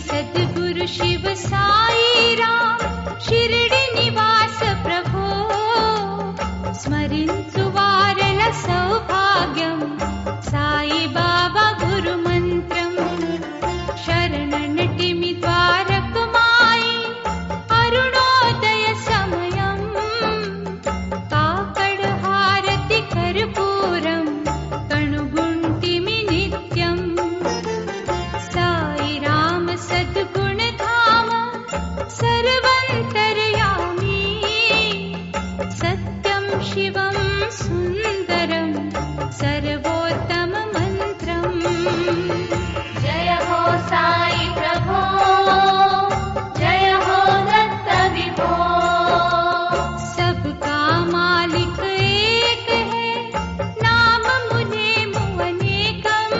सद्गुरु शिव साई राम शिरडी निवास प्रभो स्मरिंचु वारल सौभाग्यं साई बाबा गुरु मंत्रं शरणनटिमि द्वारकमाई अरुणोदय समयं काकड हारति कर्पूरं कणुगुंटिमि नित्यं साई राम सद्गुण धाम सर्वंतर्यामी सत्यं शिवं सुंदरं सर्वोत्तम मंत्रं। जय हो साई प्रभो, जय हो दत्त विभो। सबका मालिक एक है, नाम मुने मुअनेकं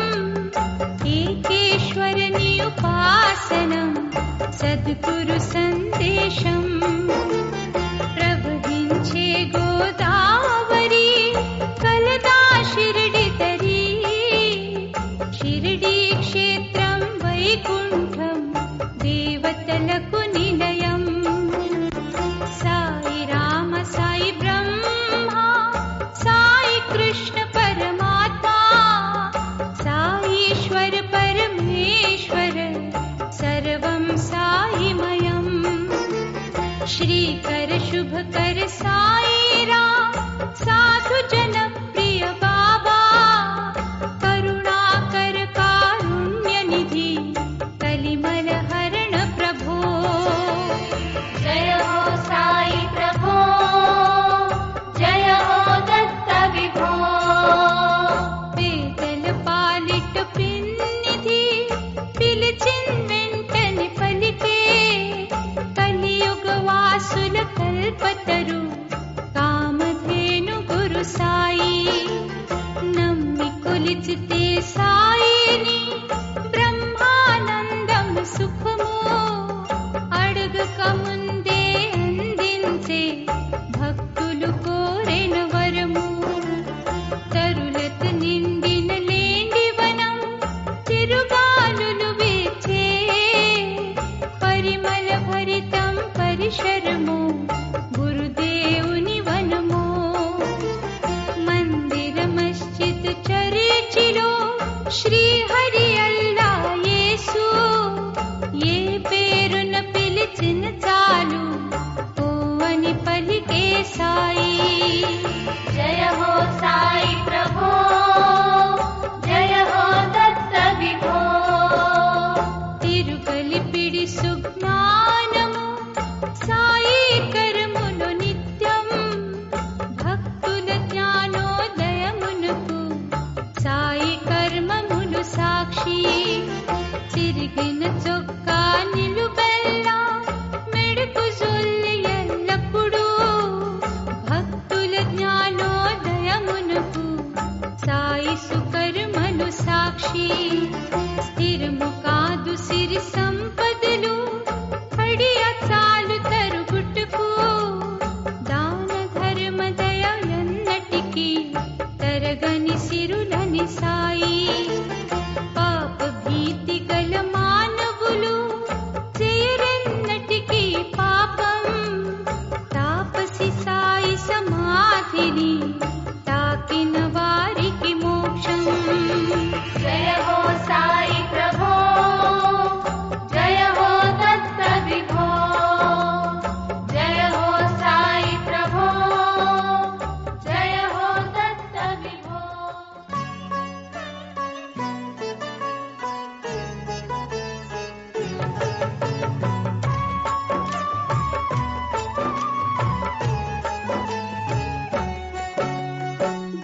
एकेश्वरनि उपासनं सद्गुरु संदेशं प्रवहिंचे गोदावरी कलदा शिरडी तरी शिरडी क्षेत्रं वैकुंठं देवतలకు నిలయం साई राम साई ब्रह्मा साई कृष्ण परमात्मा साईश्वर परमेश्वर सर्वं साईमयं श्रीकर शुभकर साई राम साधु जन प्रिय बाबा करुणाकर कारुण्य निधि कलिमल हरण प्रभो। जय हो साई प्रभो, जय हो दत्त विभो। पेदल पालिट पिन्निधि पिलिचिन వెంటని పలికే కలియుగ వాసుల కల్పతరు కామధేను గురు సాయి నమ్మి కొలిచితే సాయిని బ్రహ్మానందం సుఖము అడగక ముందే అందించే భక్తులు కోరెన వరము తరులత నిండిన లేండివనం తిరుగాలులు వేచే పరిమళ భరితం పరిశరము గురుదేవుని వనము మందిర మస్జిద్ చర్చిలో శ్రీహరి అల్లా యేసు ఏ పేరున పిలిచిన చాలు ఓ అని పలికే సాయి। జయ హో సాయి ప్రభో, జయ హో దత్త విభో। తిరుగలిపిడి సుజ్ఞానము సాయి కరములు నిత్యం భక్తుల జ్ఞానోదయమునకు సాయి కర్మములు సాక్షి తిరిగిన చొక్కా నిలుబెల్లా మెడుకు జొల్లి ఎల్లప్పుడూ భక్తుల జ్ఞానోదయమునకు సాయి సుకర్మలు సాక్షి స్థిరము కాదు సిరి సంపదలు పడియ చాలు తరుగుట్టుకు దాన ధర్మ దయ ఎన్నటికీ తరగని సిరులని సాయి పాప భీతి గల మానవులు చేయరెన్నటికీ పాపం తాపసి సాయి సమాధిని తాకిన వారికి మోక్షం। జయ హో సాయి ప్రభో, జయ హో దత్త విభో। జయ హో సాయి ప్రభో, జయ హో దత్త విభో।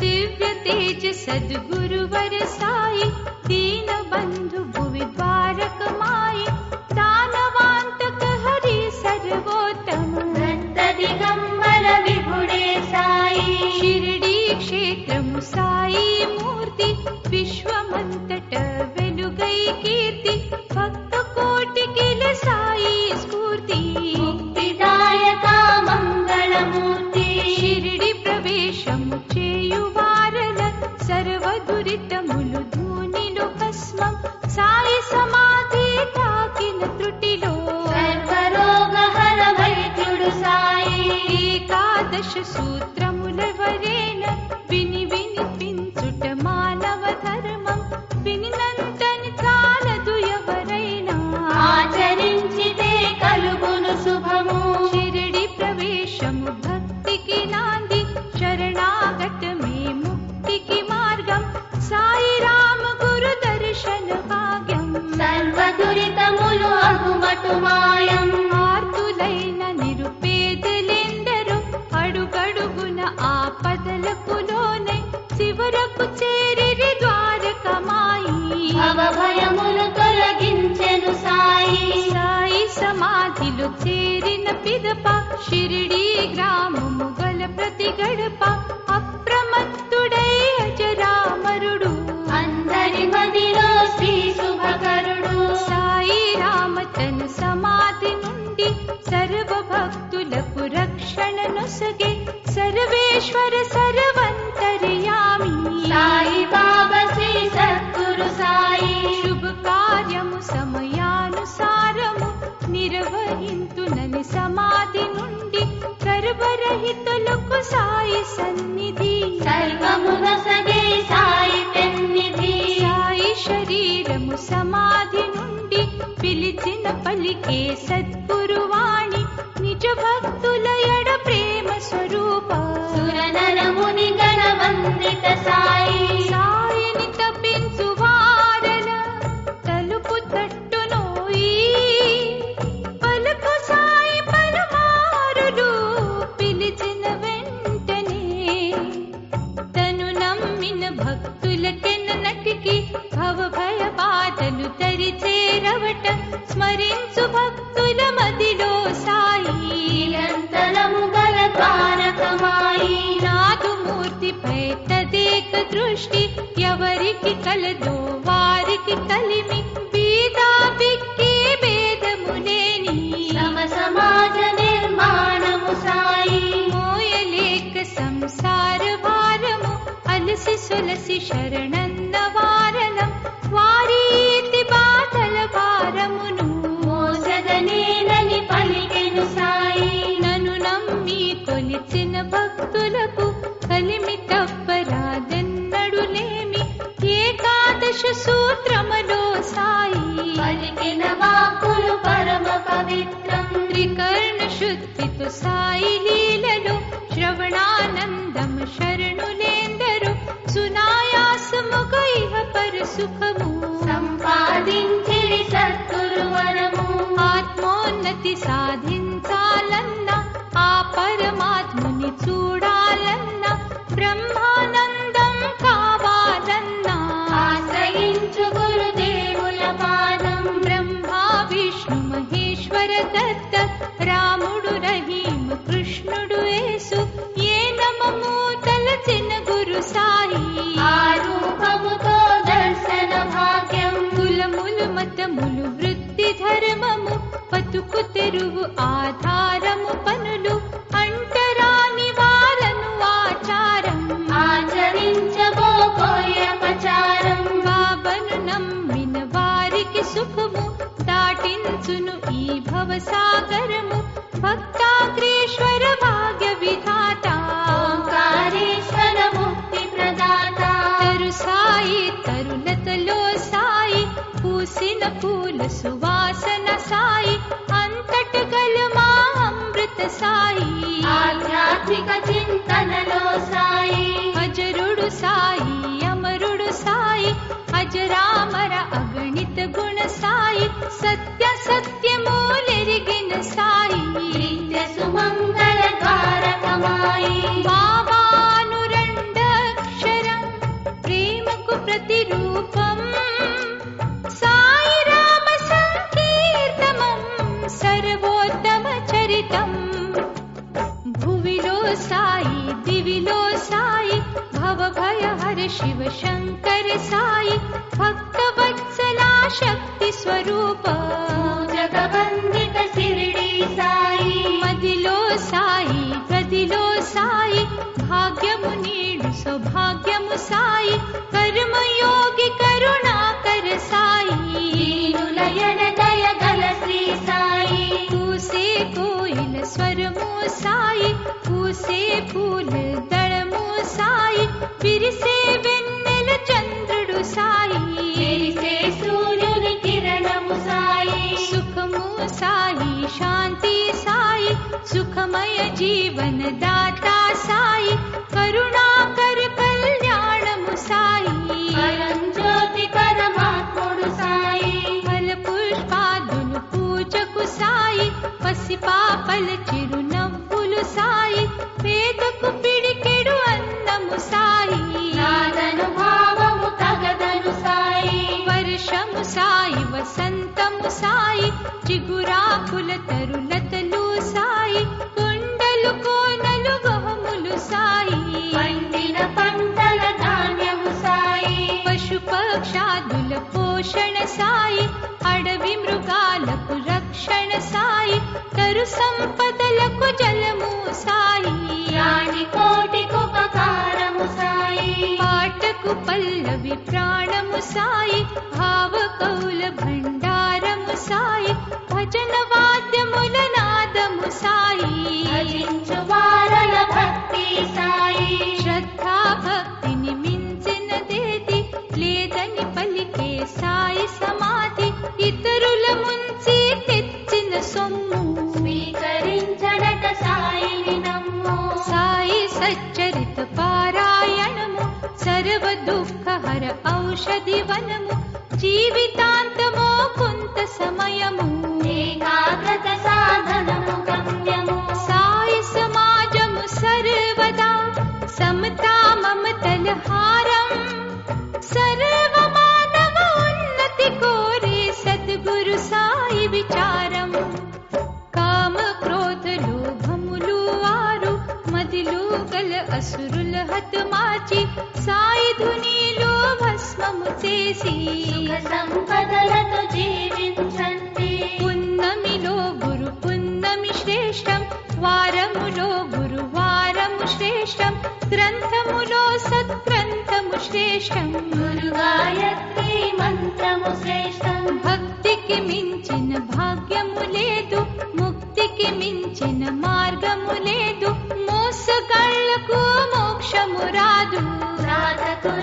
दिव्य तेज सद्गुरुवर साई दीन बंधु भुवि द्वारक माई दानवांतक हरि सर्वोत्तम दत्त दिगंबर विभुडे साई शिरडी क्षेत्रము साई मूर्ति विश्वमंतट వెలుగై కీర్తి భక్త కోటికిల సాయి స్ఫూర్తి ముక్తిదాయక మంగళమూర్తి షిరిడి ప్రవేశము చేయువారల సర్వ దురితములు ధూని సూత్రములెవరేన విని వినిపించుట మానవ ధర్మం. వినినంతని చాలదు ఎవరైనా ఆచరించితే కలుగును శుభము. షిరిడి ప్రవేశము భక్తికి నాంది, శరణాగతమే ముక్తికి మార్గం. సాయి రామ గురు దర్శన భాగ్యం, సర్వ దురితములు అగుమటు మాయం. ఆర్తులైన నిరుపేదలెందరూ అడుగడుగున ఆపదలకు లోనై చివరకు చేరిరి ద్వారకమాయి. భవభయములు తొలగించెను సాయి. సాయి సమాధిలో చేరిన పిదప షిరిడి గ్రామము గల ప్రతి గడప అప్రమత్తుడై అజరామరుడు. అందరి మదిలో శ్రీ శుభకరుడు. సాయి రామ తన సమాధి నుండి సర్వ భక్తులకు రక్షణ నొసగే సర్వేశ్వర సర్వంతర్యామి. సాయి బాబా శ్రీ సద్గురు సాయి. శుభ కార్యము సమయానుసారము నిర్వహింతునని సమాధి నుండి గర్భరహితులకు సాయి సన్నిధి. సర్వమునసగే సాయి పెన్నిధి. సాయి శరీరము సమాధి నుండి పిలిచిన పలికే సద్గురువాణి. నిజ భక్తుల ఎడ ప్రేమ స్వరూప సురనరముని గణవందిత సాయి. సాయిని తప్పించు వారల తలుపు తట్టునోయి. పలుకు సాయి పలుమారులు పిలిచిన వెంటనే తను నమ్మిన భక్తులకెన్నటికి భవభయ బాధలు తరిచేరవట. స్మరించు భక్తుల మదిలో సాయి నిరంతరము గల ద్వారకమాయి. నాదుమూర్తిపై తదేక దృష్టి ఎవరికి కలదో వారికి కలిమి. బీదా బిక్కి భేదములేని సమ సమాజ నిర్మాణము సాయి. మోయలేక సంసార భారము అలసి సొలసి శరణన్న వారలం. వారీతి బాధల భారమును మోసగనేనని పలికెను సాయి. నన్ను నమ్మి కొలిచిన భక్తులకు కలిమి తప్పరాదెన్నడులేమి. ఏకాదశ సూత్రములో సాయి పలికిన వాక్కులు పరమ పవిత్రం. త్రికర్ణ శుద్ధితో సాయి లీలలో శ్రవణానందము శరణులేందరు. సునాయాసముగా ఇహ పర సుఖము సంపాదించిరి సద్గురు వరము. ఆత్మోన్నతి సాధించాలన్నా ఆ పరమాత్ముని చూడాలన్నా బ్రహ్మానందం కావాలన్నా ఆశ్రయించు గురుదేవుల పాదం. బ్రహ్మా విష్ణు మహేశ్వర దత్త రాముడు రహీము కృష్ణుడు యేసు ఏ నమము తలచిన గురు సాయి. ఆ రూపముతో దర్శన భాగ్యం. కులములు మతములు వృత్తి ధర్మము బతుకు తెరువు ఆధారము పనులు అంటరాని వారను ఆచారం. ఆచరించబోకోయపచారం. బాబను నమ్మిన వారికి సుఖము దాటించును ఈ భవసాగరము. భక్తాగ్రేశ్వర భాగ్య విధాత ఓంకారేశ్వర ముక్తి ప్రదాత. తరు సాయి తరులతలో సాయి పూసిన పూల సువాసన సాయి. అంతట గల మా అమృత సాయి. ఆధ్యాత్మిక చింతనలో సాయి. అజరుడు సాయి అమరుడు సాయి. అజరామర అగణిత గుణ సాయి. సత్య సత్యమూలెరిగిన సాయి. నిత్య సుమంగళ ద్వారకమాయి. బాబానురండక్షరం ప్రేమకు ప్రతిరూపం. సాయి రామ సంకీర్తనం సర్వోత్తమ చరితం. భువిలో సాయి దివిలో సాయి భవభయ హర శివ శంకర సాయి. భక్తవత్సలా శక్తి స్వరూప జగవందిత శిరిడి సాయి. మదిలో సాయి గదిలో సాయి. భాగ్యము నీడు సౌభాగ్యము సాయి. కర్మయోగి కరుణాకర సాయి. దీనులయన దయగల శ్రీ సాయి. పూసే కోయిల స్వరము సాయి. పూసే साई, शांति साई, सुखमय जीवन दाता साई, करुणाकर कल्याणము साई, పరంజ్యోతి పరమాత్ముడు సాయి, ఫల పుష్పాదులు పూజకు సాయి, పసిపాపల చిరునవ్వులు సాయి, పేదకు పిడికెడు అన్నము సాయి, నాదను భావము తగదను సాయి, వర్షము సాయి, వసంతము సాయి, చిగురాకుల తరులతలు సాయి, కొండలు కోనలు గహములు సాయి, పండిన పంటల ధాన్యము సాయి, పశు పక్షాదుల పోషణ సాయి, అడవి మృగాలకు రక్షణ సాయి, తరు సంపదలకు జలము సాయి, ప్రాణి కోటికుపకారము సాయి, పాటకు పల్లవి ప్రాణము సాయి, భావ కౌల భండారము సాయి, భజన వాద్యముల నాదము సాయి, భజించు వారల భక్తి సాయి, శ్రద్ధా భక్తిని మించినదేది లేదని పలికే సాయి సమాధి, ఇతరుల ముంచి తెచ్చిన సొమ్ము స్వీకరించడట సాయిని నమ్ము, సాయి సచ్చరిత పారాయణము, సర్వ దుఃఖహర ఔషధి వనము, జీవితాంతమో కొంత సమయము, ఏకాగ్రత సాధనము గమ్యము, సాయి సమాజము సర్వదా సమతా మమతల హారం, సర్వ మానవ ఉన్నతి కోరే సద్గురు సాయి విచారం, కామ క్రోధ లోభములు ఆరు మదిలో గల అసురుల హతమార్చి, సాయి ధునిలో భస్మము చేసి, సుఖ సంపదలతో జీవించండి, పున్నమిలో గురు పున్నమి శ్రేష్టం, వారములో గురువారము శ్రేష్టం, గ్రంథములో సత్గ్రంథము శ్రేష్టం, గురు గాయత్రి మంత్రము శ్రేష్టం, భక్తికి మించిన భాగ్యము లేదు, ముక్తికి మించిన మార్గము లేదు, మోసగాళ్లకు మోక్షము రాదు,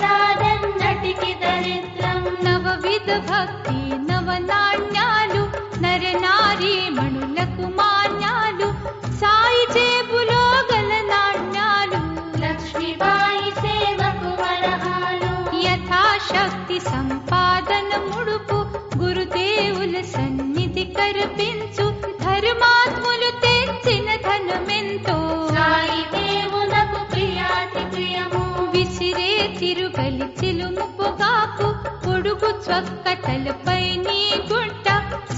సాధకురాదన్నటికి దరిద్రం, నవవిధ భక్తి నవనాణ్యాలు, నరనారీ మణులకు మాన్యాలు, సాయి జేబులో గల నాణ్యాలు, లక్ష్మీబాయి సేవకు వరహాలు, యథాశక్తి సంపాదన ముడుపు, గురుదేవుల సన్నిధి కర్పించు, ధర్మాత్ములు తెచ్చిన ధనమెంతో, సాయి దేవునకు ప్రియాతి ప్రియము, విసిరే తిరుగలి చిలుము పొగాకు, పొడుగు చొక్కటలపై నీ గుట్ట,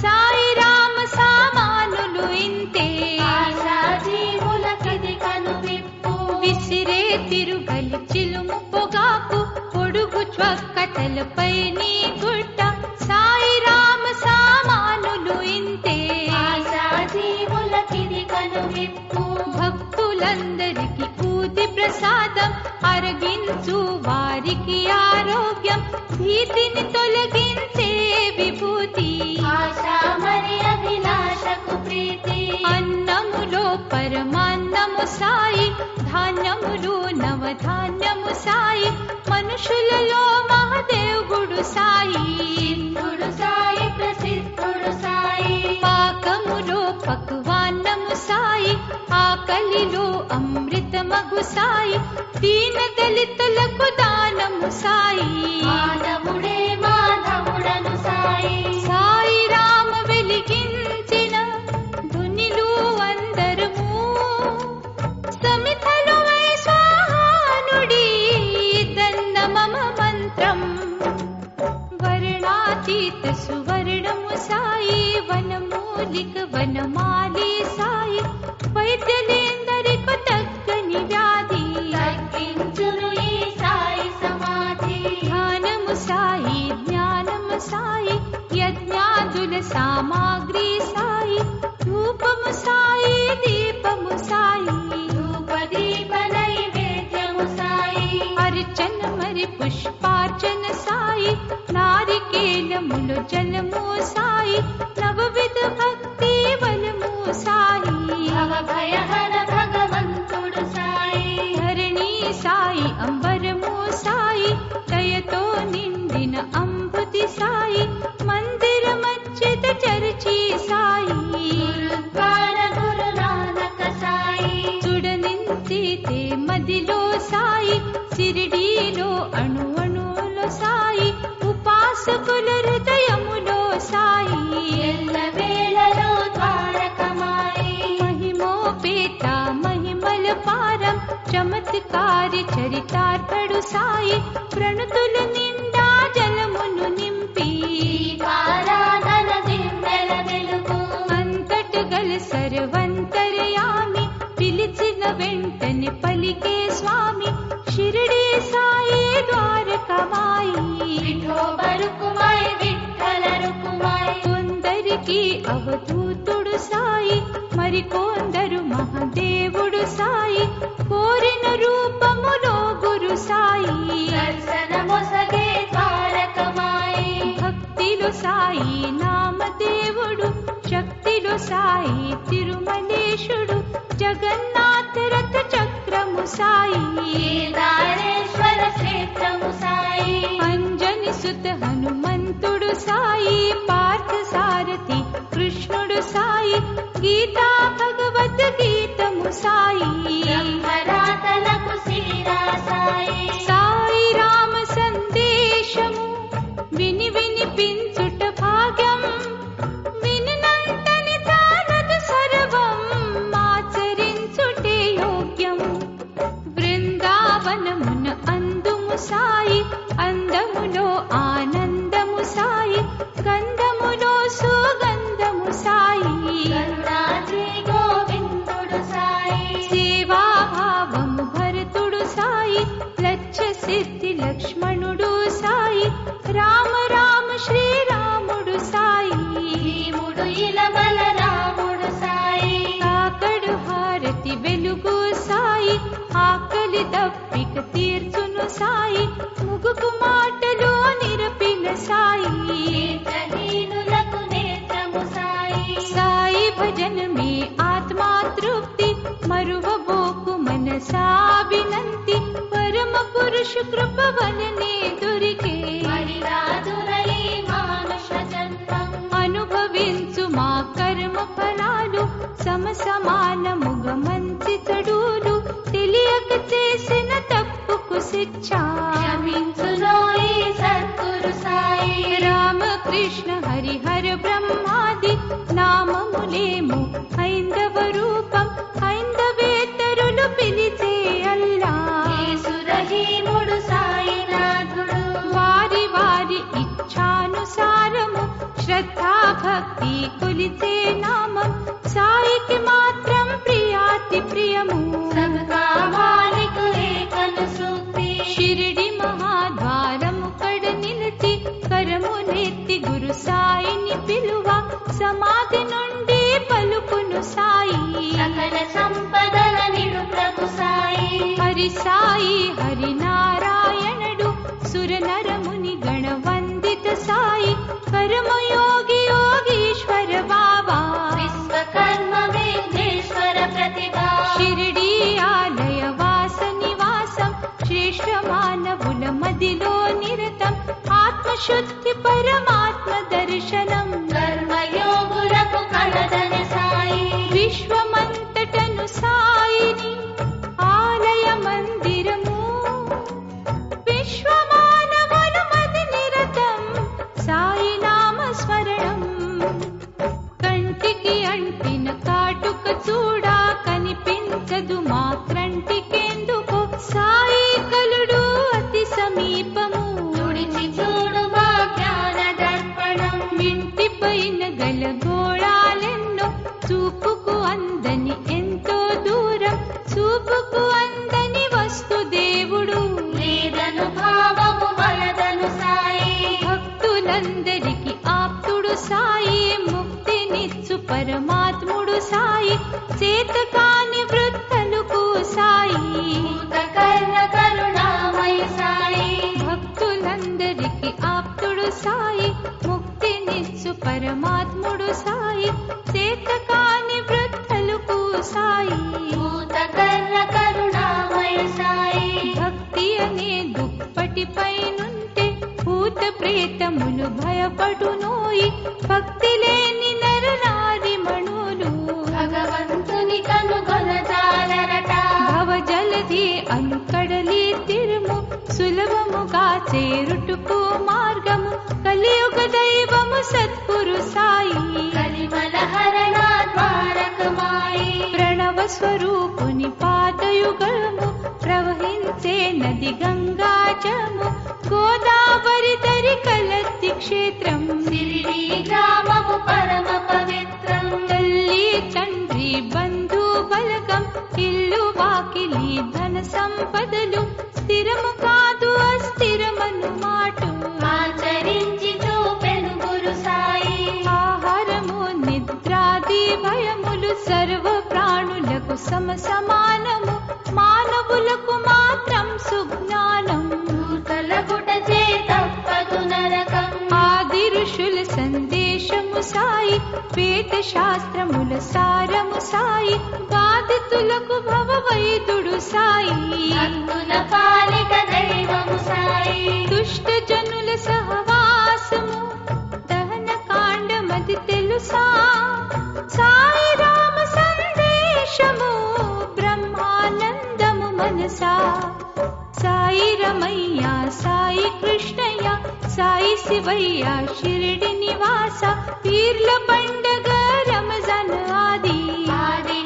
సాయి రామ సామానులు ఇంతే, ఆశా జీవులకిది కనువిప్పు, విసిరే తిరుగలి చిలుము పొగాకు, పొడుగు చొక్కటలపై నీ గుట్ట, సాయి రామ సామానులు ఇంతే, ఆశా జీవులకిది కనువిప్పు, భక్తులందరికీ ఊది ప్రసాదం, అరగించు వారికి ఆరోగ్యం, భీతిని తొలగించే విభూతి, ఆశా మరి అభిలాషకు ప్రీతి, అన్నములో పరమాన్నము సాయి, ధాన్యములు నవధాన్యము సాయి, మనుషులలో మహదేవుడు సాయి, సిద్ధుడు సాయి ప్రసిద్ధుడు సాయి, పాకములో పక్వాన్నము సాయి, ఆకలిలో అమృతమగు సాయి, దీన దళితులకు దానము సాయి, మాధవుడే మాధవుడను సాయి, సాయి రామ వెలిగించిన ధునిలు అందరము, సమితలు వై స్వాహానుడి దన్న మమ మంత్రం, వర్ణాతీత సువర్ణము సాయి, వనమూలిక వనమాలి సాయి, వైద్యులేందరికీ తగ్గని వ్యాధి, తగ్గించును ఈ సాయి సమాధి, ధ్యానము సాయి, జ్ఞానము సాయి, యజ్ఞాదుల సామాగ్రి సాయి, ధూపము సాయి, దీపము సాయి, ధూపదీప నైవేద్యము సాయి, అర్చన మరి పుష్పార్చన సాయి, నారికేలములు జలము సాయి, నవవిధ భక్తి బలము సాయి, భవభయహర భగవంతుడు సాయి, ధరణి సాయి, అంబరము సాయి, దయతో నిండిన అంబుతి సాయి, మందిర మధ్యద చరిచి సాయి, చమత్కారి చరితార్పడు సాయి ప్రణుతుల నిండా జలమును నింపి దీపారాధన దివ్వెల వెలుగు అంతట గల సర్వంతరయామి పిలిచిన వెంటనే పలికే స్వామి షిరిడి సాయి ద్వారకమాయి విఠోబరుకుమాయి విఠల రుకుమాయి కొందరికి అవధూతుడు సాయి మరికొందరు మహాదేవుడు సాయి కోరిన రూపములో గురు సాయి దర్శనమొసగే ద్వారకమాయి భక్తిలో సాయి నామదేవుడు శక్తిలో సాయి తిరుమలేశుడు జగన్నాథ రథ చక్రము సాయి కేదారేశ్వర క్షేత్రము సాయి అంజని సుత హనుమంతుడు సాయి పార్థ సారథి కృష్ణుడు సాయి గీతా భగవద్ గీతము సాయి బ్రహ్మరాతలకు శ్రీరా సాయి సాయి రామ సందేశము విని వినిపించుట భాగ్యం వినినంతని చాలదు సర్వం ఆచరించుటే యోగ్యం బృందావనమున అందుము సాయి అందములో ఆనందము సాయి గంధములో సుగంధము సాయి కరుణాద్రి గోవిందుడు సాయి సేవాభావము భరతుడు సాయి లక్ష్య సిద్ధి లక్ష్మణుడు సాయి రామ రామ శ్రీరాముడు సాయి భీముడు ఇలమల రాముడు సాయి కాకడు హారతి వెలుగు సాయి ఆకలి దప్పిక తీర్చును సాయి ముగుకు మాటలు నిరపిన సాయి నేత్రహీనులకు నేత్రము సాయి సాయి భజన మే ఆత్మా తృప్తి మరువబోకు మనసా వినంతి పరమ పురుష కృప వలనే దొరికే మరిరాదురలి మానుష జన్మం అనుభవించు మా కర్మ ఫలాలు సమసమానముగ మంచి చెడులు తెలియక చేసిన తప్పుకు శిక్ష క్షమించునోయి సద్గురు సాయి రామకృష్ణ హరిహర బ్రహ్మాది నామములేము హైందవ రూపం హైందవేతరులు పిలిచే అల్లా యేసురహీముడు సాయినాథుడు వారి వారి ఇచ్ఛానుసారము శ్రద్ధా భక్తి కొలిచే నామం సాయికి మాత్రం ప్రియాతి ప్రియము సబ్కా మాలిక్ ఏకను సూక్తి షిరిడి మహాద్వారము కడ నిలిచి కరమునెత్తి గురు సాయిని పిలువ సమాధి నుండి పలుకును సాయి సకల సంపదల నిడు ప్రభు సాయి హరి సాయి హరి నారాయణుడు సురనరముని గణవందిత సాయి కర్మయోగి యోగీశ్వర బాబా విశ్వకర్మ విఘ్నేశ్వర ప్రతిభా షిరిడి ఆలయ వాస నివాసం శ్రేష్ఠ మానవుల మదిలో నిరతం ఆత్మశుద్ధి పరమాత్మ దర్శనం కర్మయోగులకు కలదని సాయి విశ్వమంతటను సాయిని ఆలయ మందిరము విశ్వమానవుల మది నిరతం సాయి నామ స్మరణం కంటికి అంటిన కాటుక చూడా కనిపించదు మా క్రంటికెందుకు సాయి కలుడు అతి సమీపము తుడిచి చూడు మా జ్ఞాన దర్పణం ఇంటి పైన గల గోళాలెన్నో చూపుకు అందని ఎంతో దూరం చూపుకు అందని వస్తు దేవుడు లేదను భావము వలదను సాయి భక్తులందరికి ఆప్తుడు సాయి ముక్తినిచ్చు పరమాత్ముడు సాయి చేతకాని వృత్తలకు సాయి భూతకర్ణ కరుణామయ సాయి భక్తులందరికి ఆప్తుడు సాయి ముక్తినిచ్చు పరమాత్ముడు సాయి చేతకాని వృత్తలకు సాయి భూతకర్ణ కరుణామయ సాయి భక్తి అనే దుప్పటిపై నుంటే భూత ప్రేతములు భయపడునోయి భక్తి లేని నరనారి మణులు భగవంతుని కనుగొనజాలరట భవజలధి అను కడలి తిరుము సులభముగా చేరుటకు మార్గము కలియుగ దైవము సద్గురు సాయి కలిమల హరణ ద్వారకమాయి ప్రణవ స్వరూపుని పాదయుగము నది గంగాజము గోదావరి దరి కలత్తి క్షేత్రం సిరిడి గ్రామము పరమ పవిత్రం తల్లి తండ్రి బంధు బలగం ఇల్లు వాకిలి ధన సంపదలు స్థిరము కాదు అస్థిరమను మాటు ఆచరించి చూపెను గురు సాయి ఆహారము నిద్రాది భయములు సర్వ ప్రాణులకు సమానము మానవులకు మాత్రం సుజ్ఞానం తలగుట చేతప్పదు నరకం ఆది ఋషుల సందేశము సాయి వేద శాస్త్రముల సారము సాయి బాధితులకు భవవైదుడు సాయి భక్తుల పాలిక దైవము సాయి దుష్ట జనుల సహవాసము దహన కాండమది తెలుసా సాయి రామ సందేశము బ్రహ్మానందము మనసా సాయి రమయ్య సాయి కృష్ణయ్య సాయి శివయ్య షిరిడి నివాస పీర్ల పండగ రంజాన్ ఆది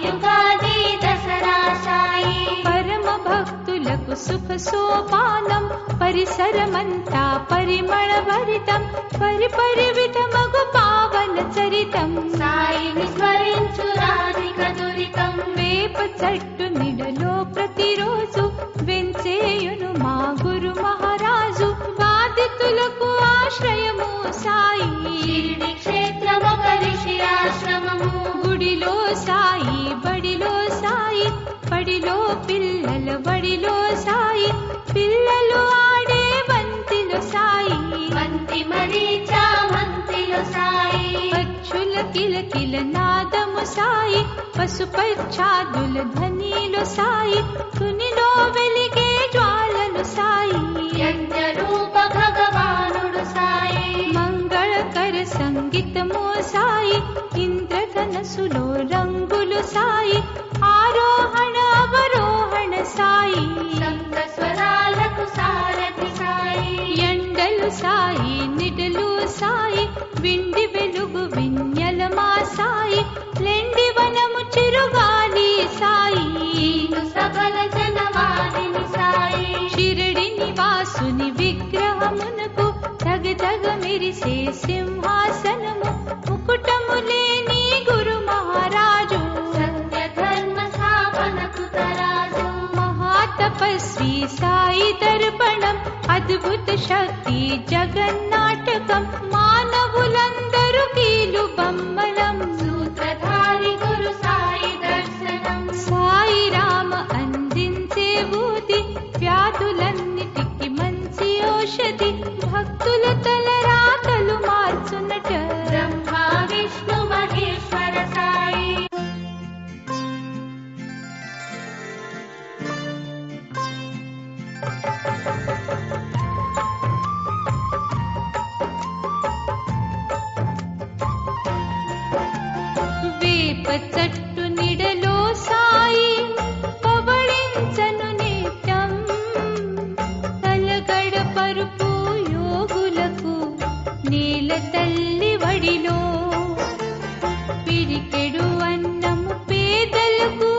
యుగాది దసరా సాయి పరమ భక్తులకు సుఖ సోపానం పరిసరమంతా పరిమళ భరితం పరివిధమగు పావన చరితం సాయిని స్మరించు రాధిక దురితం వేప చెట్టు నిడలో ప్రతిరోజు వెంచేయును మా గురు మహారాజు బాధితులకు ఆశ్రయము సాయి షిరిడి క్షేత్రమొక ఋషి ఆశ్రమము గుడిలో సాయి బడిలో సాయి బడిలో పిల్లల బడిలో సాయి పిల్లలు ఆడే బంతిలో సాయి బంతి మరీచా మంతిలో సాయి పచ్చుల కిలకిల నాదము సాయి పశుపచ్ఛాదుల ధ్వనిలో సాయి తునిలో వెలిగే జ్వాలలు సాయి యజ్ఞ రూప భగవానుడు సాయి మంగళకర సంగీతము సాయి ఇంద్రధనసులో రంగులు సాయి ఆరోహణ అవరోహణ సాయి సప్త స్వరాలకు సారథి సాయి ఎండలు సాయి నిడలు సాయి విండి వెలుగు విన్యలమా సాయి లెండి వనము చిరుగాలి సాయి సకల జనవాదిని సాయి షిరిడి నివాసుని విగ్రహమునకు తగ మెరిసే సింహాసనము ముకుటము లేని గురు మహారాజు సత్య ధర్మ స్థాపనకు తరాజు మహాతపస్వి సాయి దర్పణం అద్భుత శక్తి జగన్నాటకం మానవులందరూ కీలు బొమ్మలం సూత్రధారి గురు సాయి దర్శనం సాయి రామ అందించే ఊది వ్యాధులన్నిటికి మంచి ఔషధి భక్తుల తలరాతలు మార్చునట బ్రహ్మ విష్ణు మహేశ్వర సాయి వేప చెట్టు నిడలో సాయి పవళించను నిత్యం తలగడ పరుపు యోగులకు నేల తల్లి వడిలో పిడికెడు అన్నము పేదలకు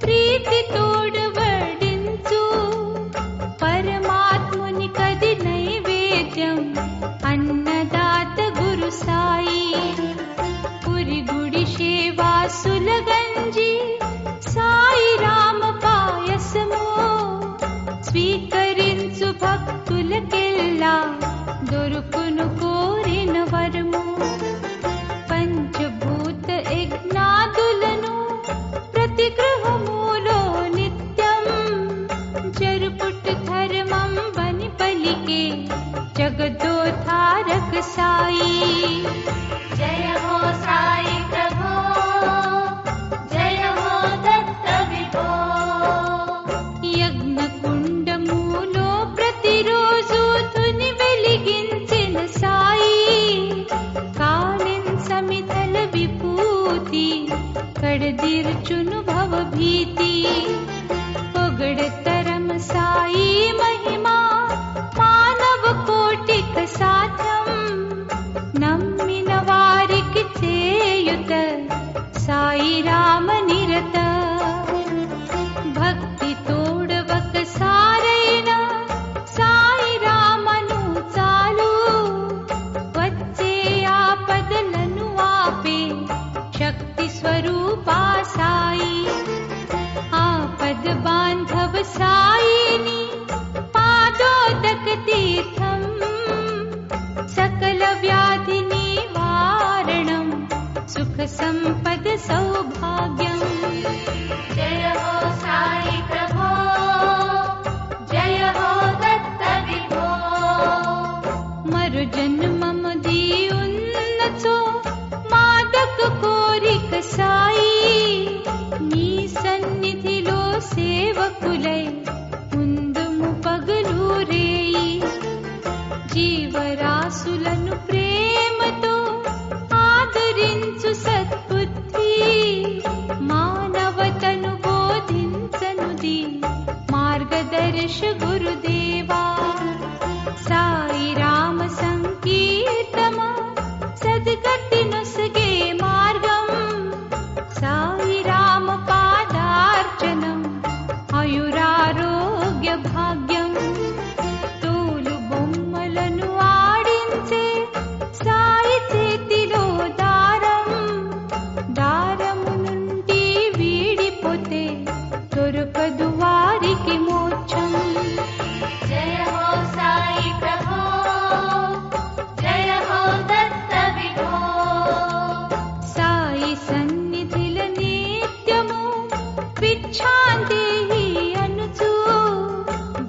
ప్రీతి తోడు వడించు పరమాత్ముని కది నైవేద్యం అన్నదాత గురు సాయి పురిగుడి సేవాసుల గంజి సాయి రామ పాయసము స్వీకరించు భక్తులకెల్లా దొరుకును కోరిన వరము పంచభూత యజ్ఞాదులను ప్రతి గృహములో నిత్యం జరుపుట ధర్మం బని పలికే జగదోధారక సాయి జయ హో సాయి ప్రభో జయ హో దత్త విభో యజ్ఞ కుండములో ప్రతిరోజు తుని వెలిగించిన సాయి కాలిన్ సమితల విభూతి కడదీర్చును భవభీతి పొగడతరం సాయి మహిమా మానవ కోటిక సాధ్యం నమ్మిన వారికి చేయుత సాయి రామ నిరత భక్తి తోడవక సారైన సాయిని పాదోదక తీర్థం సకల వ్యాధి నివారణం సుఖ సంపద సౌభాగ్యం. జయ హో సాయి ప్రభో, జయ హో దత్త విభో. మరు జన్మమది ఉన్నచో మాదక కోరిక సాయి, నీ సన్నిధిలో సేవకులై ముందుము పగలు రేయి. జీవరాశులను ప్రేమతో ఆదరించు సద్బుద్ధి, మానవతను బోధించనుది మార్గదర్శ గురుదేవా. సాయి రామ సంకీర్తమా సద్గతి నొసగే మార్గం, సాయి రామ పాదార్చనం ఆయురారోగ్య భాగ్యం. తోలు బొమ్మలను ఆడించే సాయి చేతిలో దారం, దారము నుండి వీడిపోతే దొరకదు వారికి మోక్షం. జయ హో సాయి ప్రభో, జయ హో దత్త విభో. సాయి సన్నిధిల నిత్యము భిక్షాందేహి అనుచు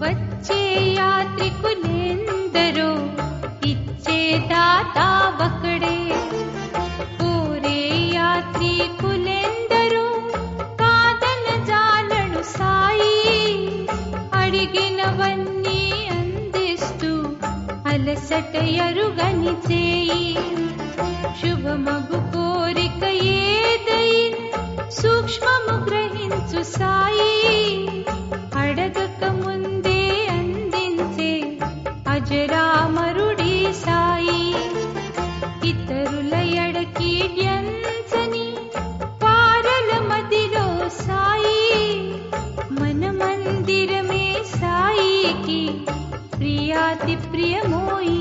వచ్చే యాత్రికులెందరో ఇచ్చే దాతా ఒకడే. కోరే యాత్రికులెందరో కాదన జాలడు సాయి, అడిగినవన్నీ అందిస్తూ అలసట ఎరుగని చేయి. శుభమగు కోరిక ఏదైన్ సూక్ష్మము గ్రహించు సాయి, అడగక ముందే అందించే అజరామరుడి సాయి. ఇతరుల ఎడకీడ్యంచని పారల మదిలో సాయి, మన మందిరమే సాయికి ప్రియాతి ప్రియమోయి.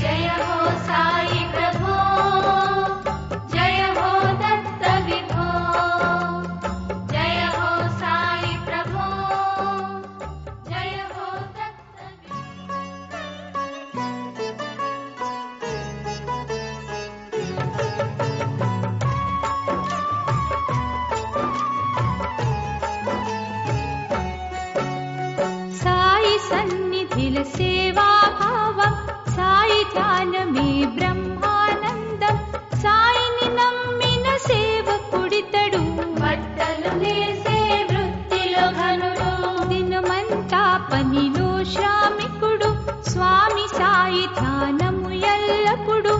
జయ హో సాయి ప్రభో, జయ హో దత్త విభో. జయ హో సాయి ప్రభో, జయ హో దత్త విభో. సాయి సన్నిధిల సేవాభావం, సాయి ధ్యానమే బ్రహ్మానందం. సాయిని నమ్మిన సేవకుడితడు బట్టలు నేసే వృత్తిలో ఘనుడు, దినమంతా పనిలో శ్రామికుడు. స్వామి సాయి ధ్యానము ఎల్లప్పుడు,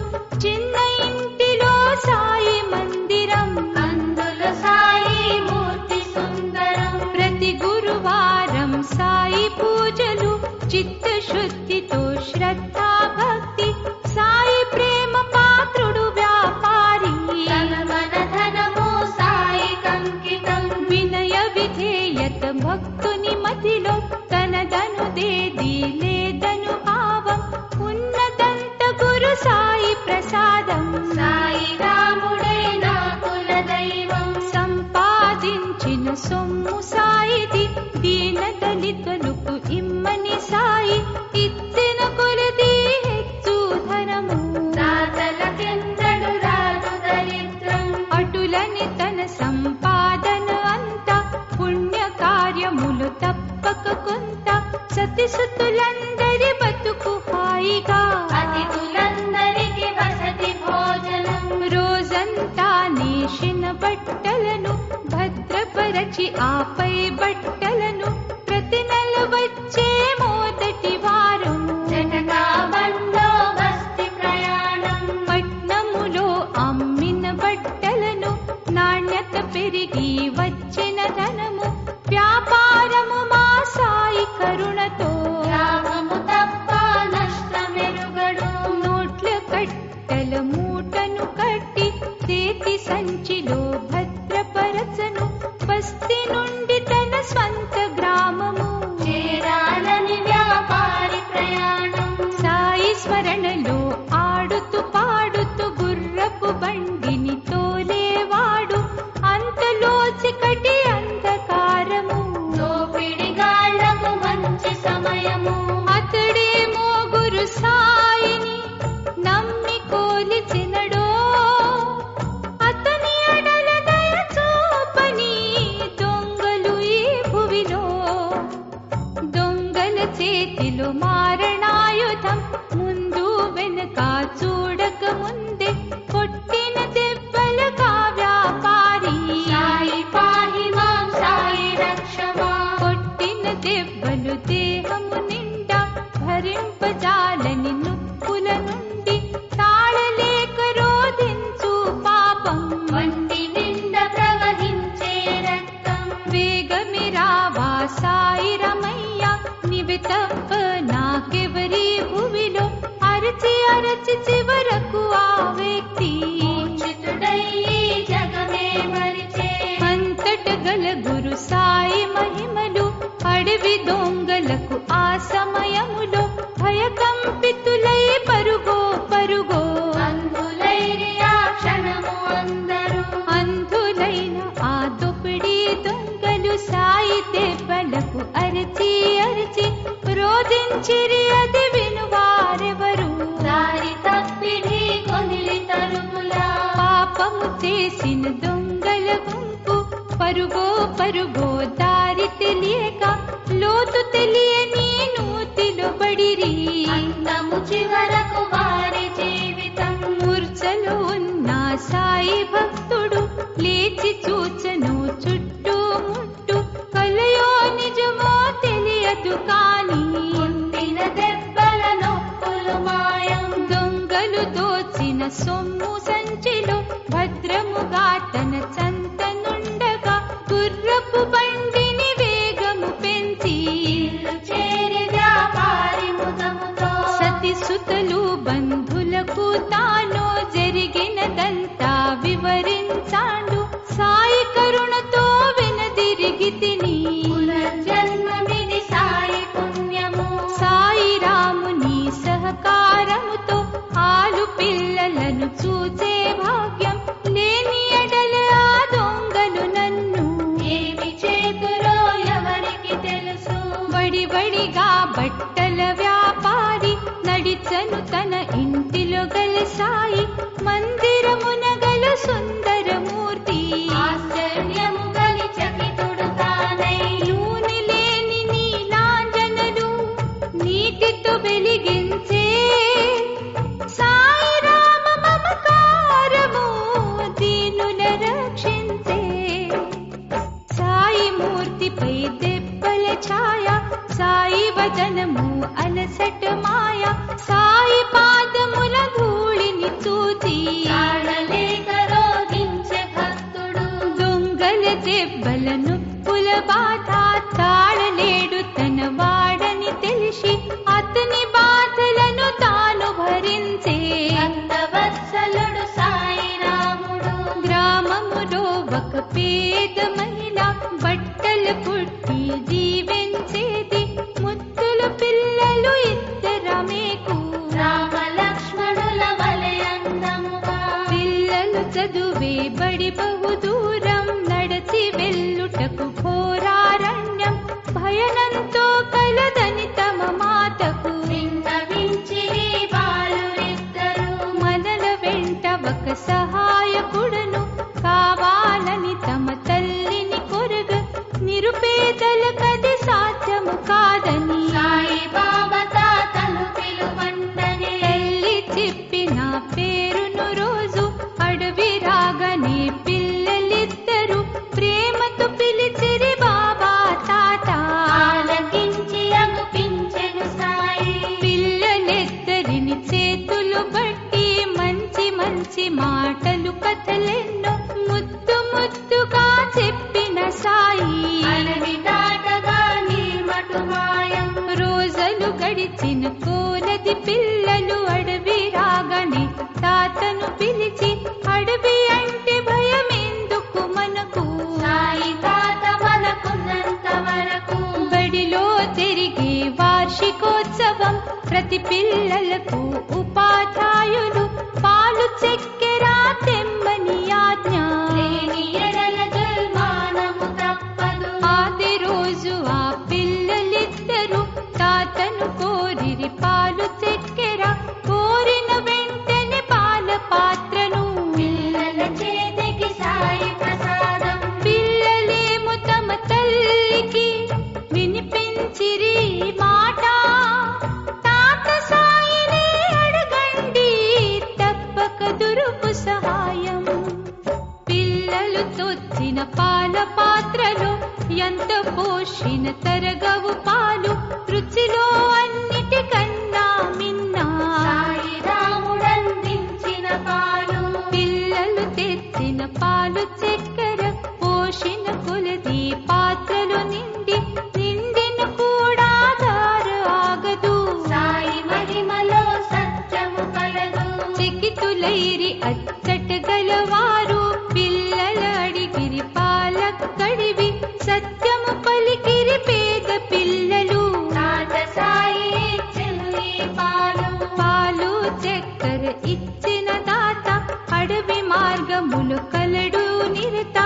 చిన్న ఇంటిలో సాయి మందిరం, అందులో సాయి మూర్తి సుందరం. ప్రతి గురువారం సాయి పూజలు, చిత్తశుద్ధితో శ్రద్ధా భక్తి. సాయి ప్రేమ పాత్రుడు వ్యాపారి, తన మన ధనము సాయి కంకితం. వినయ విధేయత భక్తుని మదిలో, తనదనుదేది లేదను భావం. ఉన్నదంత గురు సాయి ప్రసాదం, సాయి రాముడే నా కుల దైవం. సంపాదించిన సొమ్ము సాయిది, దీన దళితులకు ఇమ్మని సాయి ఇచ్చిన కొలది హెచ్చు ధనము. దాతలకెందడు రాదు దరిద్రం. అటులని తన సంపాదన అంతా పుణ్య కార్యములు తప్పక కొంత. సతిసుతులందరి బతుకు హాయిగా, అతిథులందరికి వసతి భోజనం. రోజంతా నేసిన బట్టలను భద్రపరచి ఆపై బట్టలను, ప్రతి నెల వచ్చే మొదటి వారం జటకా బండ్లో బస్తి ప్రయాణం. పట్నములో అమ్మిన బట్టలను, నాణ్యత పెరిగి వచ్చిన ధనము. వ్యాపారము మా సాయి కరుణతో, లాభము తప్ప నష్టమెరుగడు. నోట్ల కట్టల మూటను కట్టి చేతి సంచిలో భద్రపరచను. బస్తి నుండి తన స్వంత గ్రామము చేరాలని వ్యాపారి ప్రయాణం. సాయి స్మరణలో ఆడుతూ పాడుతూ గుర్రపు బండిని తోలేవాడు. అంతలో చికటి అంధకారము వంటి నిండా ప్రవహించే రక్తం. వేగమే రావా సాయి రమయ్య, నివి తప్ప నాకెవరి భువిలో. అరచి అరచి చివరకు ఆ వ్యక్తి మూర్ఛితుడయ్యి జగమే మరిచే. అంతట గల గురు సాయి మహిమలు అడవి దొంగలకు ఆ సమయములో భయకంపితులై పరుగో పరుగో. అందులైరి ఆ క్షణము అందరూ. అంధులైన ఆ దొపిడి దొంగలు సాయి దెబ్బలకు అరచి అరచి రోదించిరి, అది వినువారెవరు. దారి తప్పిడి కొనిలి తరుములా. పాపము చేసిన దొంగల గుంపు పరుగో పరుగో దారి తెలియక లోతు తెలియని నూతిలో పడిరి. అంతము చివరకు వారి జీవితం. మూర్ఛలో ఉన్న సాయి భక్తుడు లేచి చూచను చుట్టూ ముట్టు, కలయో నిజమో తెలియదు కాని పుట్టిన దెబ్బల నొప్పులు మాయం. దొంగలు దోచిన సొమ్ము సంచిలో భద్రముగా తన చంతనుండగా గుర్రపు బండిని వేగము పెంచి ఇల్లు చేరి వ్యాపారి ముదముతో. సతి సుతలు బంధులకు తాను జరిగినదంతా వివరించాడు. సాయి కరుణతో వెనదిరిగి తిని పునర్జన్మమిది సాయి పుణ్యము. సాయి రాముని సహకారముతో ఆలు పిల్లలను చూచే భాగ్యం లేని ఎడల ఆ దొంగలు నన్ను ఏమి చేతురో ఎవరికి తెలుసు. వడివడిగా బట్టల వ్యాపారి నడిచను తన ఇంటిలో గల సాయి మందిరమున గల సుందరమూర్తి. ఆశ్చర్యము గలి చకితుడు తానై. నూనె లేని నీలాంజనలు నీటితో వెలిగించే సాయి రామ మమకారము దీనుల రక్షించే. సాయి మూర్తిపై దెబ్బల ఛాయ, సాయి వదనము అలసట మాయ. సాయి పాదముల ధూళిని చూచి తాళలేక రోధించే భక్తుడు. దొంగల దెబ్బలను పుల బాధ తాళలేడు తన వాడని తెలిసి అతని బాధలను తాను భరించే. భక్తవత్సలుడు సాయి రాముడు. గ్రామములో ఒక పేద మహిళ బట్టలు కుట్టి జీవించేది. ముద్దులు పిల్లలు ఇద్దరమేకు రామ లక్ష్మణుల వలె అందముగా. పిల్లలు చదువే బడి బహు దూరం నడచి వెళ్ళుటకు ఘోరారణ్యం. భయనంతో కలదని తమ మాతకు విన్నవించిరి బాలురిద్దరు. మనల వెంట ఒక సహాయకుడును కావాలని తమ తల్లిని కొరగ, నిరుపేదలకది సాధ్యము కాదని సాయి బాబా తాతను పిలువంటనే. తల్లి చెప్పిన పేరును రోజు అడవి రాగానే పిల్లలిద్దరు ప్రేమతో పిలిచిరి బాబా తాత. ఆలకించి అగుపించెను సాయి. పిల్లలిద్దరిని చేతులు బట్టి మంచి మంచి మాటలు కథలెన్నో ముద్దు ముద్దుగా చెప్పిన సాయి. అడవి దాటగా నీ మటు మాయం. రోజులు గడిచిన కోలది పిల్లలు అడవి రాగానే తాతను పిలిచి, అడవి అంటే భయమెందుకు మనకు, సాయి తాత మనకున్నంత వరకు. బడిలో తిరిగే వార్షికోత్సవం ప్రతి పిల్లలకు ఉపాధ్యాయులు పాలు చక్కెర తెమ్మని ఆజ్ఞ. లేని ఎడల జల్మానము తప్పదు. ఆది రోజు ఆ పిల్లలిద్దరూ తాతను కోరిరి పాలు చక్కెర. కోరిన వెంటనే పాల పాత్రను పిల్లల చేతికి సాయి ప్రసాదం. పిల్లలేమో తమ తల్లికి వినిపించిరి మాట. తాత సాయిని అడగండి తప్పక దురుపు సహాయం. పిల్లలు తొచ్చిన పాల పాత్రలో ఎంత పోషిన తరగవు పాలు, రుచిలో అన్నిటికన్నా మిన్నా సాయి రాముడందించిన పాలు. పిల్లలు తెచ్చిన పాలు చక్కెర పోషిన కొలది పాత్రలు నిండి నిండిన కూడా దారు ఆగదు. సాయి మహిమలో సత్యము కలదు. చెకితులైరి అచ్చట గలవారు పిల్లల అడిగిరి పాల కడివి సత్యము పలికిరి పేద పిల్లలు. తాత సాయి ఇచ్చెను ఈ పాలు. పాలు చక్కెర ఇచ్చిన తాత అడవి మార్గములు కలడు నిరత.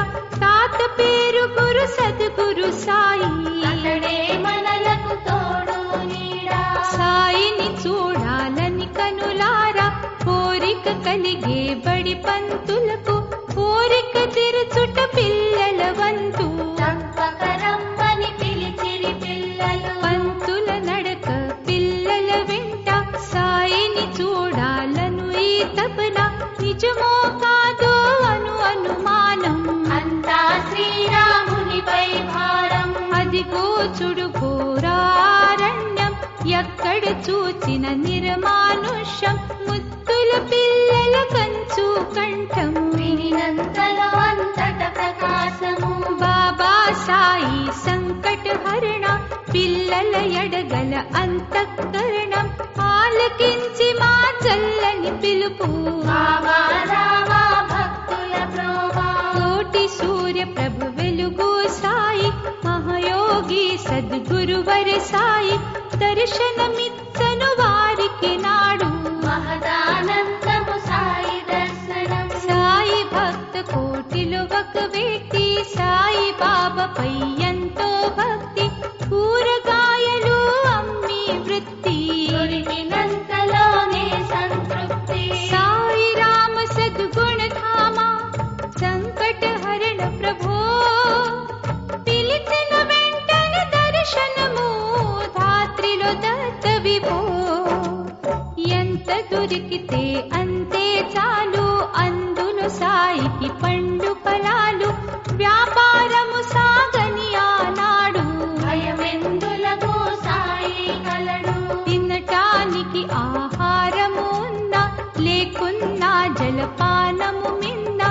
తాత పేరు గురు సద్గురు సాయి. అతడే మనలకు తోడు నీడా. సాయిని చూడాలని కనులారా కోరిక కలిగే బడి పంతులకు కోరిక తెరుచుట పిల్లల వంతు. తప్పకరమ్మని పిలిచిరి పిల్లలు. పంతుల నడక పిల్లల వెంట సాయిని చూడాలను ఈ తపన. నిజమో కాదో అనుమానం అంతా శ్రీరామునిపై భారం. అదిగో చుడుకోరారణ్యం ఎక్కడ చూచిన నిర్మానుష్యం. ముద్దుల పిల్లల కంచు కంఠం వినినంతలో అంతట ప్రకాశము. బాబా సాయి సంకట హరణ పిల్లల ఎడగల అంతఃకరణం. ఆలకించి మా చల్లని పిలుపు. బాబా రావా భక్తుల ప్రోభా. కోటి సూర్య ప్రభు వెలుగు సాయి మహయోగి సద్గురువర సాయి. దర్శనమిచ్చను వారికి నాడు మహదానందము సాయి దర్శనం. సాయి భక్త కోటిలో ఒక వ్యక్తి సాయి బాబాపై ఎంతో భక్తి. కూరగాయలు అమ్మి వృత్తి దొరికినంతలోనే సంతృప్తి. సాయి రామ సద్గుణధామ సంకట హరణ ప్రభో. పిలిచిన వెంటనే దర్శనము ధాత్రిలో దత్త విభో. ఎంత దొరికితే అంతే చాలు అందును సాయికి పండు ఫలాలు. వ్యాపారము సాగని ఆనాడు భయమెందులకు సాయి కలడు. తినటానికి ఆహారము ఉన్నా లేకున్నా జలపానము మిన్న.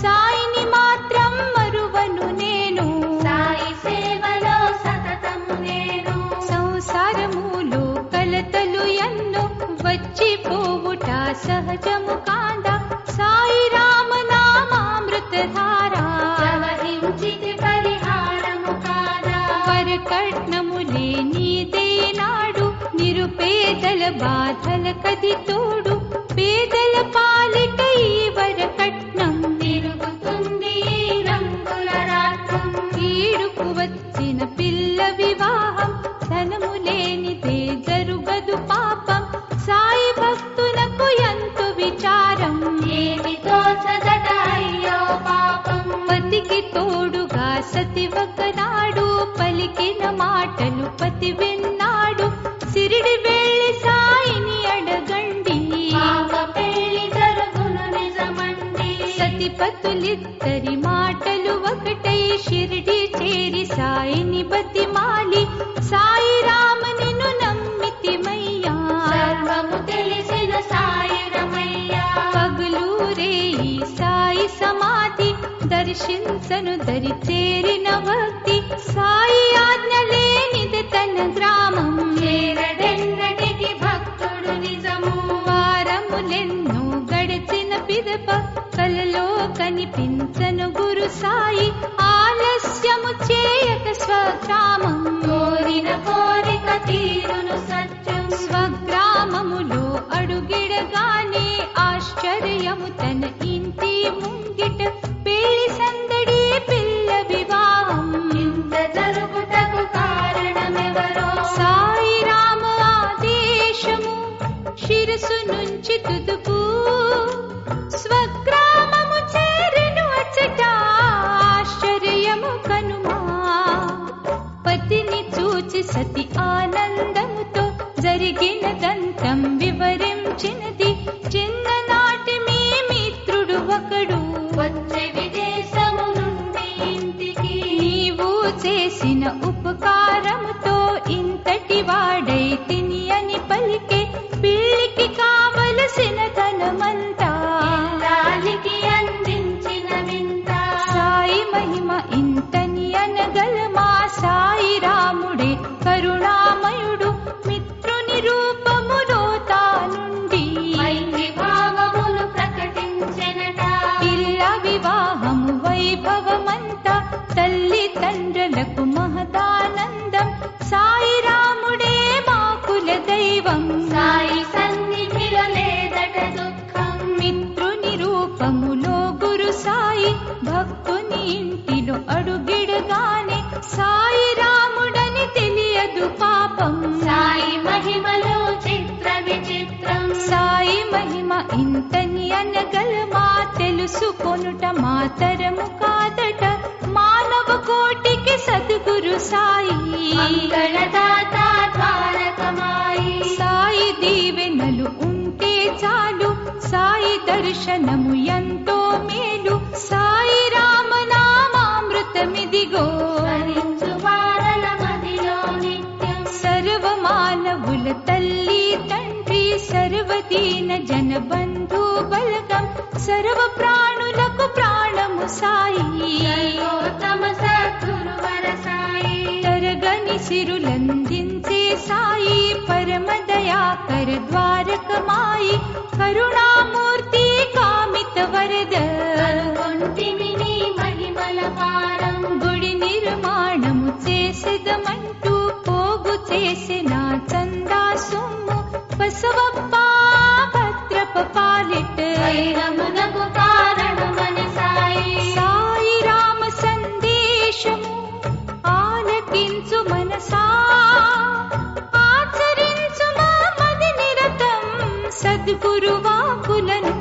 సాయిని మాత్రం మరువను నేను. సాయి సేవలో సతతము నేను. సంసారములో కలతలు ఎన్నో వచ్చిపోవుట సహజము కాదా. సాయి రామ నామామృతధారా ప్రవహించితి పరిహారము కాదా. వరకట్నములే నీదే నాడు నిరుపేదల బాధల కది తోడు. పేదల పాలిట ఈ వరకట్నం తిరుగుతుంది ఈ రంగుల రాట్నం. ఈడుకు వచ్చిన పిల్ల వివాహం ధనము లేనిదే జరుగదు పాపం. సాయి భక్తులకు ఎంతో విచారం ఏమి తోచదట అయ్యో పాపం. పతికి తోడుగా సతి ఒకనాడు పలికిన మాటలు పతి విన్నాడు. సిరిడి వెళ్ళి సాయిని అడగండి పాప పెళ్లి జరుగును నిజమండి. సతిపతులిద్దరి మాటలు ఒకటై షిరిడి చేరి సాయిని బతిమాలి. సాయి రామ నిన్ను నమ్మితిమయ్యా. సర్వము తెలిసిన సాయి రమయ్య. పగులు రేయి సాయి సమాధి దర్శించను దరి చేరిన భక్తి. సాయి ఆజ్ఞ లేనిది తన గ్రామం చేరడెన్నటికి భక్తుడు నిజము. వారములెన్నో గడిచిన పిదప కలలో కనిపించను గురు సాయి. ఆలస్యము చేయక స్వగ్రామం కోరిన కోరిక తీరును సత్యం. స్వగ్రామములో అడుగిడగానే ఆశ్చర్యము తన ఇంటి ముంగిట. పెళ్లి సందడి పిల్ల వివాహం ఇంత జరుగుటకు కారణమెవరో. సాయి రామ ఆదేశము శిరసు నుంచి తుదుపు. స్వగ్రామము చేరెను అచ్చట ఆశ్చర్యము కనుమా. పతిని చూచి సతి ఆనందముతో జరిగిన దంతం వివరించినది. చిన్ననాటి మీ మిత్రుడు ఒకడు వచ్చే విదేశము నుండి ఇంటికి. నీవు చేసిన ఉపకారముతో ఇంతటి వాడై తిని అని పలికే. పిల్లికి కావలసిన ధనమంతా ఇల్లాలికి అందించిన వింత. భక్తుని ఇంటిలో అడుగిడగానే సాయి రాముడని తెలియదు పాపం. సాయి మహిమలో చిత్ర విచిత్రం. సాయి మహిమ ఇంతని అనగలమా, తెలుసుకొనుట మాతరము కాదట. మానవ కోటికి సద్గురు సాయి మంగళదాత ద్వారకమాయి. సాయి దీవెనలు ఉంటే చాలు, సాయి దర్శనము ఎంతో మేలు. సాయి రామనామామృతమిదిగో స్మరించు వారల మదిలో నిత్యం. సర్వ మానవుల తల్లి తండ్రి, సర్వదీన జన బంధు బలగం, సర్వ ప్రాణులకు ప్రాణము సాయి. సర్వోత్తమ సద్గురువర సాయి. తరగని సిరులందించే సాయి, పరమ దయాకర ద్వారకమాయి. కరుణామూర్తి కామిత వరద, కనుగొంటిమి నీ మహిమల పారం. గుడి నిర్మాణము చేసేదమంటూ పోగు చేసిన చందా సొమ్ము బసవప్ప భద్రప పాలిట. వైరమునకు కారణమని సాయి. సాయి రామ సందేశము ఆలకించు మనసా, ఆచరించు మా మది నిరతం సద్గురు వాకులను.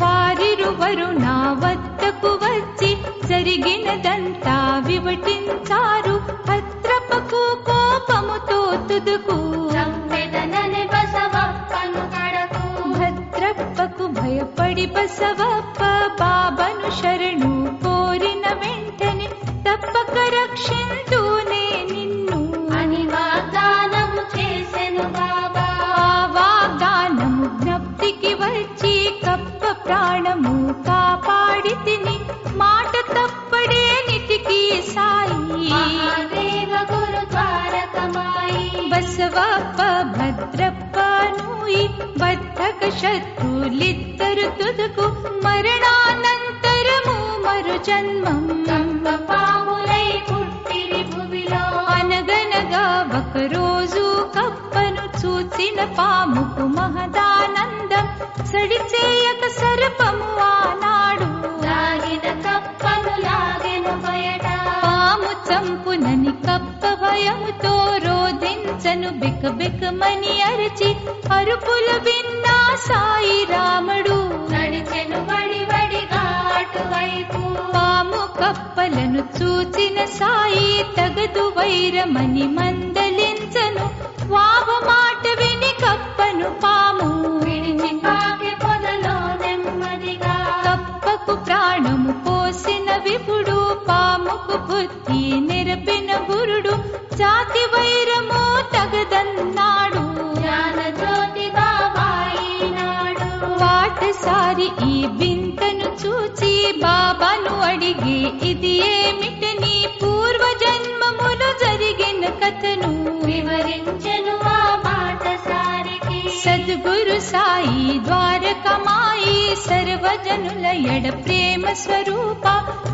వారిరువరు నా వద్దకు వచ్చి జరిగినదంతా వివటించారు. భద్రపకు కోపముతో తుదుకు చంపెదనని బసవప్పను కడకు. భద్రప్పకు భయపడి బసవప్ప బాబను శరణు కోరిన వెంటనే తప్పక రక్షింతూనే నిన్ను అని వాగ్దానము చేసెను బాబా. ఆ వాగ్దానము జ్ఞప్తికి వచ్చి కప్ప ప్రాణము కాపాడి తిని మాట తప్పడే నితికి సాయి. మహాదేవ గురు ద్వారకమాయి. బసవప్ప భద్రప్ప నూయి బద్ధక శత్రులిద్దరు తుదకు మరణానంతరము మరు జన్మం. కంప పాములై పుట్టిరి భువిలో. అనగనగా ఒకరోజు కప్పను చూచిన పాముకు మహదానందం. సడిచేయక సర్పము ఆనాడు లాగిన కప్పను లాగెను బయట. పాము చంపునని కప్ప భయముతో రోధించను బికబికమని అరచి అరుపులు విన్నా సాయి రాముడు నడిచెను వడి వడిగా అటువైపు. పాము కప్పలను చూచిన సాయి తగదు వైరమని మందలించను. వావ మాట విని కప్పను పాము విడిచి కాకి పొదలో నెమ్మదిగా. కప్పకు ప్రాణము పోసిన విపుడు, పాముకు బుద్ధి నిరపిన గురుడు. జాతి వైరము తగదన్నాడు, జ్ఞాన జ్యోతి బాబాయి నాడు. పాటసారి ఈ వింతను చూచి బాబాను అడిగి ఇది ఏమిటని పూర్వజన్మములు జరిగిన కథను వివరించెను ఆ బాటసారికి. సద్గురు సాయి ద్వారకమాయి. సర్వజనుల ఎడ ప్రేమ స్వరూప,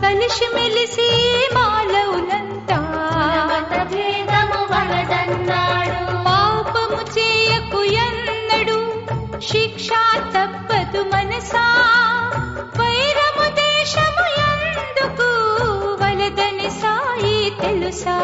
కలిసి మెలిసి మాలవులంతా మత భేదము వలదన్నాడు. పాపము చేయకు ఎన్నడు, శిక్ష తప్పదు మనసా. వైరము దేశము ఎందుకు వలదని సాయి తెలుసా.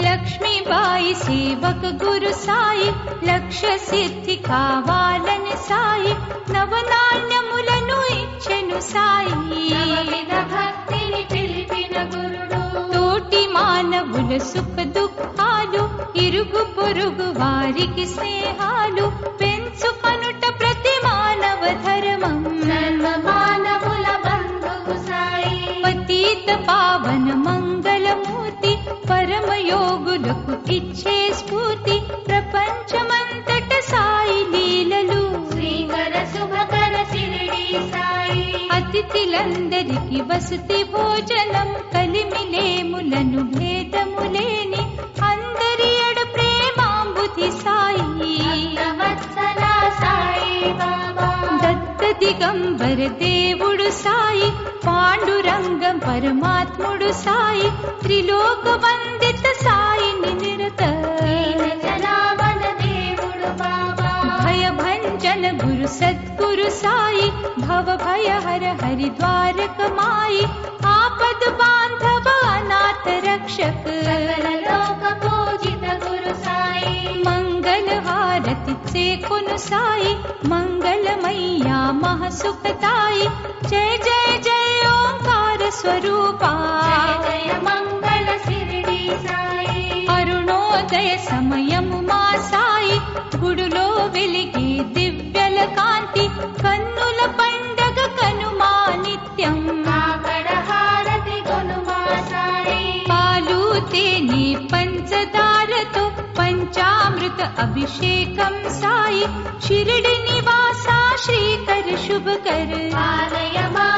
లక్ష్మీబాయి సేవక గురు సాయి, లక్ష్య సిద్ధి కావాలని సాయి. నవనాణ్యములను ఇచ్చెను సాయి. నవవిధ భక్తిని పిలిపిన గురుడు. తోటి మానవుల సుఖ దుఃఖాలు, ఇరుగు పొరుగు వారికి స్నేహాలు పెంచుకొనుట ప్రతి మానవ ధర్మం. సర్వ మానవుల బంధువు సాయి. పతీత పావన మంగళమూర్తి, పరమయోగులకు ఇచ్చే స్ఫూర్తి. ప్రపంచమంతట సాయి లీలలు, శ్రీకర శుభకర శిరిడి సాయి. అతిథులందరికి వసతి భోజనం. కలిమిలేములను భేదములేని అందరి ఎడ ప్రేమాంబుధి సాయి. భక్తవత్సల సాయి బాబా. దత్త దిగంబర దేవుడు సాయి, పాండురంగం పరమాత్ముడు సాయి. త్రిలోక వందిత సాయిని నిరత దీన జనాభన దేవుడు బాబా. భయభంజన గురు गुरु सद्गुरु साई भव भय हर हरिद्वार कमाई आपद बांधव अनाथ रक्षक सकल लोक पूजित गुरु साई मंगल हारति से कुन साई मंगल मैया महासुखदाई जय जय जय ओंकार स्वरूपा जय जय मंगल शिरडी साई अरुणोदय समयము మా సాయి గుడులో వెలిగే దివ్యల కాంతి కన్నుల పండగ కనుమా నిత్యం కాకడ హారతి గొనుమా సాయి పాలు తేనె పంచదారతో పంచామృత అభిషేకం సాయి షిరిడి నివాస శ్రీకర శుభకర పాలయ మా